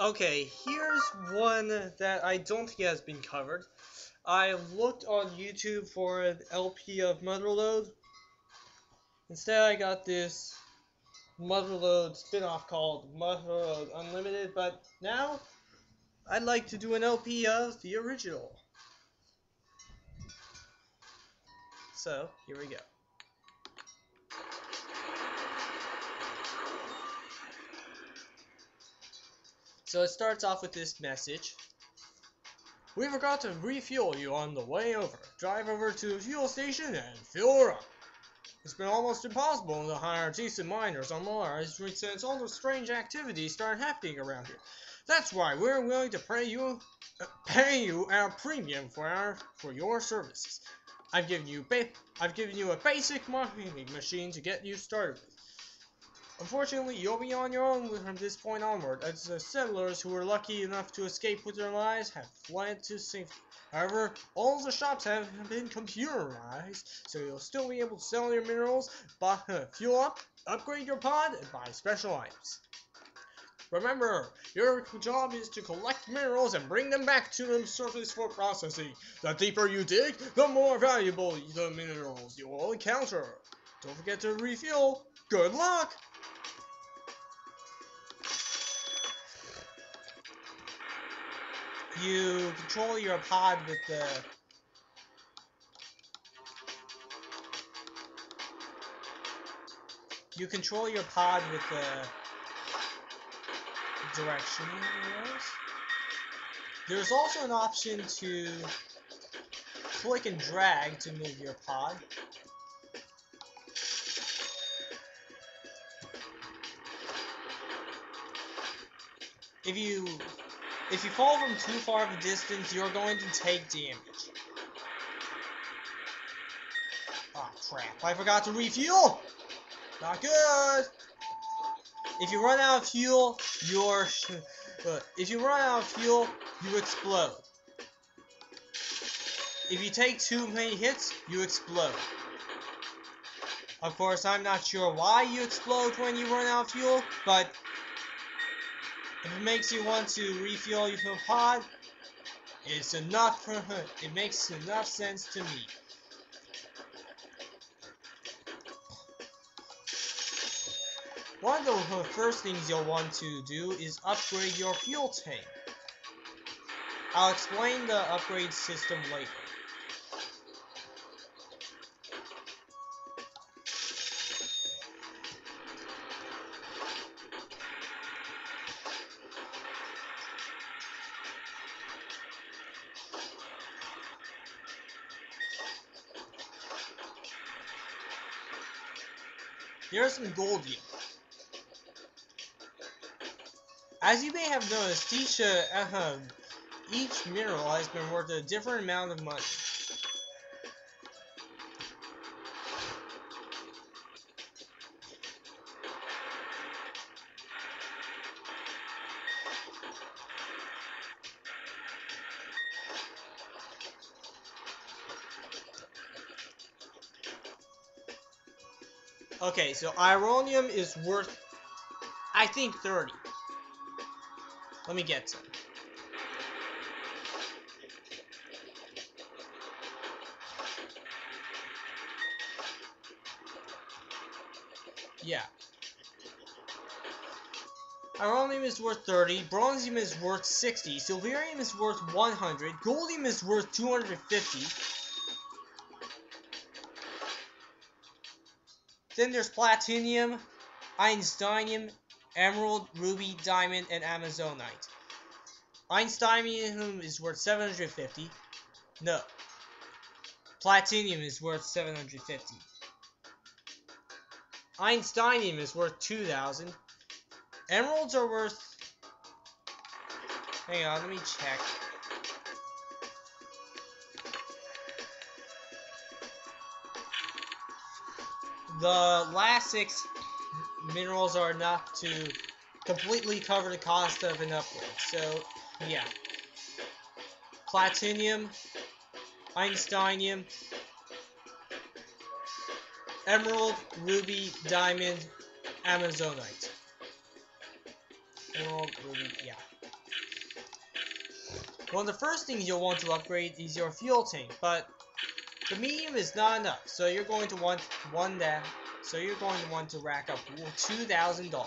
Okay, here's one that I don't think has been covered. I looked on YouTube for an LP of Motherload. Instead, I got this Motherload spin-off called Motherload Unlimited, but now I'd like to do an LP of the original. So, here we go. So it starts off with this message. We forgot to refuel you on the way over. Drive over to the fuel station and fill her up. It's been almost impossible to hire decent miners on Mars since all the strange activities started happening around here. That's why we're willing to pay you our premium for your services. I've given you a basic mining machine to get you started with. Unfortunately, you'll be on your own from this point onward, as the settlers who were lucky enough to escape with their lives have fled to safety. However, all the shops have been computerized, so you'll still be able to sell your minerals, fuel up, upgrade your pod, and buy special items. Remember, your job is to collect minerals and bring them back to the surface for processing. The deeper you dig, the more valuable the minerals you will encounter. Don't forget to refuel. Good luck! You control your pod with the direction arrows. There's also an option to click and drag to move your pod. If you fall from too far of a distance, you're going to take damage. Oh crap, I forgot to refuel! Not good! If you run out of fuel, you explode. If you take too many hits, you explode. Of course, I'm not sure why you explode when you run out of fuel, but if it makes you want to refuel your pod, it makes enough sense to me. One of the first things you'll want to do is upgrade your fuel tank. I'll explain the upgrade system later. Here's some gold yield. As you may have noticed, each mineral has been worth a different amount of money. Okay, so ironium is worth, I think, 30. Let me get some. Yeah. Ironium is worth 30, bronzium is worth 60, silverium is worth 100, goldium is worth 250. Then there's platinum, einsteinium, emerald, ruby, diamond, and amazonite. Einsteinium is worth 750. No. Platinum is worth 750. Einsteinium is worth 2,000. Emeralds are worth... Hang on, let me check. The last 6 minerals are enough to completely cover the cost of an upgrade. So, yeah. Platinum, einsteinium, emerald, ruby, diamond, amazonite. Emerald, ruby, yeah. One of the first things you'll want to upgrade is your fuel tank, but the medium is not enough, so you're going to want to rack up $2,000.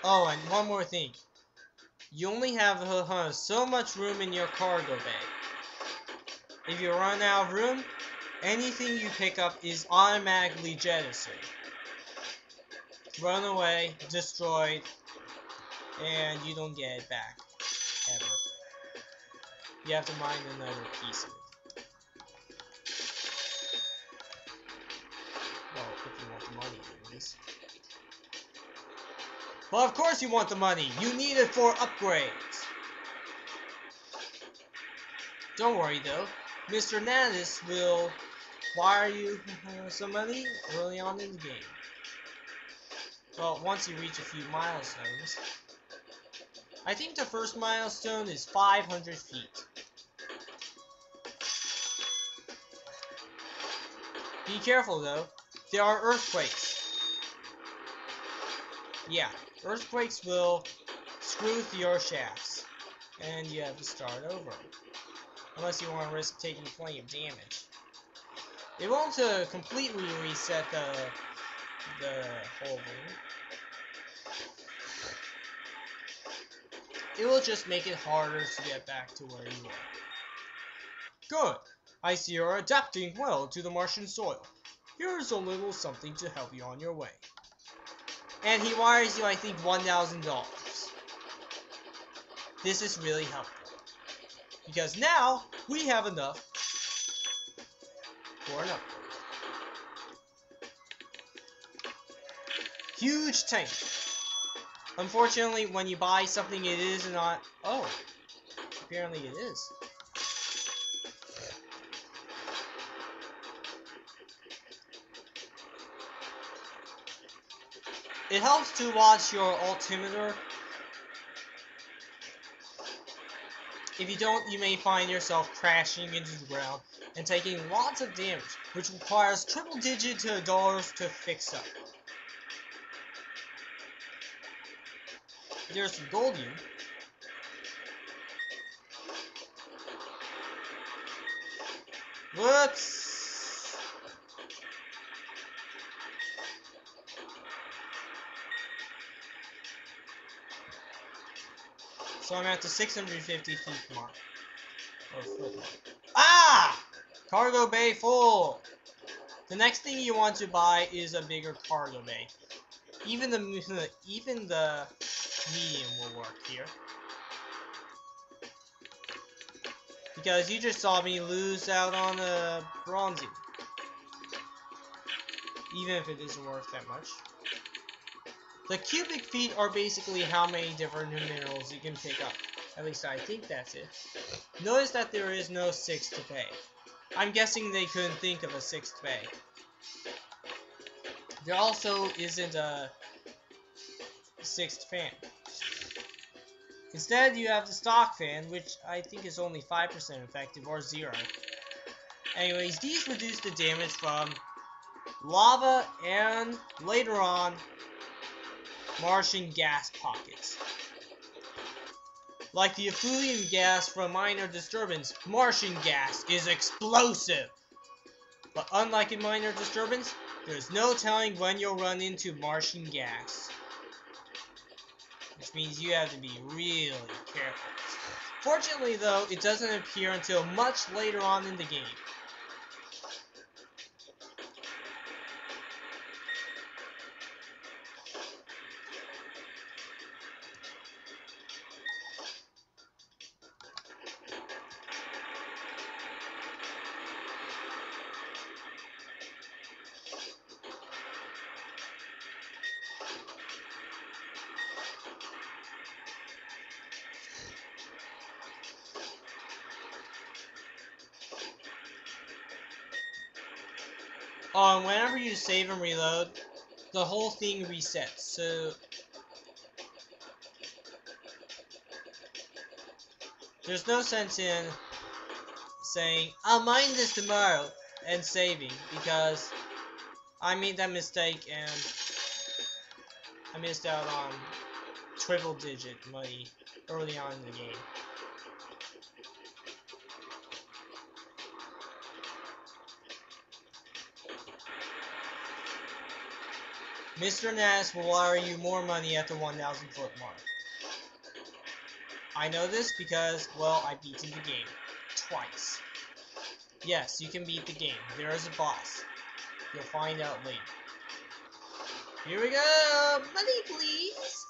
Oh, and one more thing. You only have so much room in your cargo bay. If you run out of room, anything you pick up is automatically jettisoned, thrown away, destroyed, and you don't get it back, ever. You have to mine another piece of it. Well, if you want the money, anyways. Well, of course you want the money! You need it for upgrades! Don't worry though, Mr. Nanis will wire you some money early on in the game. Well, once you reach a few milestones. I think the first milestone is 500 feet. Be careful though, there are earthquakes. Yeah, earthquakes will screw with your shafts, and you have to start over. Unless you want to risk taking plenty of damage. It won't completely reset the whole thing. It will just make it harder to get back to where you are. Good! I see you're adapting well to the Martian soil. Here's a little something to help you on your way. And he wires you, I think, $1,000. This is really helpful. Because now, we have enough for an upgrade. Huge tank. Unfortunately, when you buy something, it is not... Oh, apparently it is. It helps to watch your altimeter. If you don't, you may find yourself crashing into the ground and taking lots of damage, which requires triple-digit dollars to fix up. There's some gold here. Whoops! So I'm at the 650 feet mark. Or foot mark. Ah! Cargo bay full! The next thing you want to buy is a bigger cargo bay. Even the medium will work here. Because you just saw me lose out on a bronzy. Even if it isn't worth that much. The cubic feet are basically how many different minerals you can pick up. At least I think that's it. Notice that there is no sixth bay. I'm guessing they couldn't think of a sixth bay. There also isn't a sixth fan. Instead, you have the stock fan, which I think is only 5% effective, or 0. Anyways, these reduce the damage from lava and, later on, Martian gas pockets. Like the effluent gas from minor disturbance, Martian gas is explosive! But unlike in minor disturbance, there's no telling when you'll run into Martian gas. Which means you have to be really careful. Fortunately though, it doesn't appear until much later on in the game. Whenever you save and reload, the whole thing resets. So There's no sense in saying, I'll mine this tomorrow, and saving, because I made that mistake and I missed out on triple digit money early on in the game. Mr. Nass will wire you more money at the 1,000 foot mark. I know this because, well, I beaten the game. Twice. Yes, you can beat the game. There is a boss. You'll find out later. Here we go! Money, please!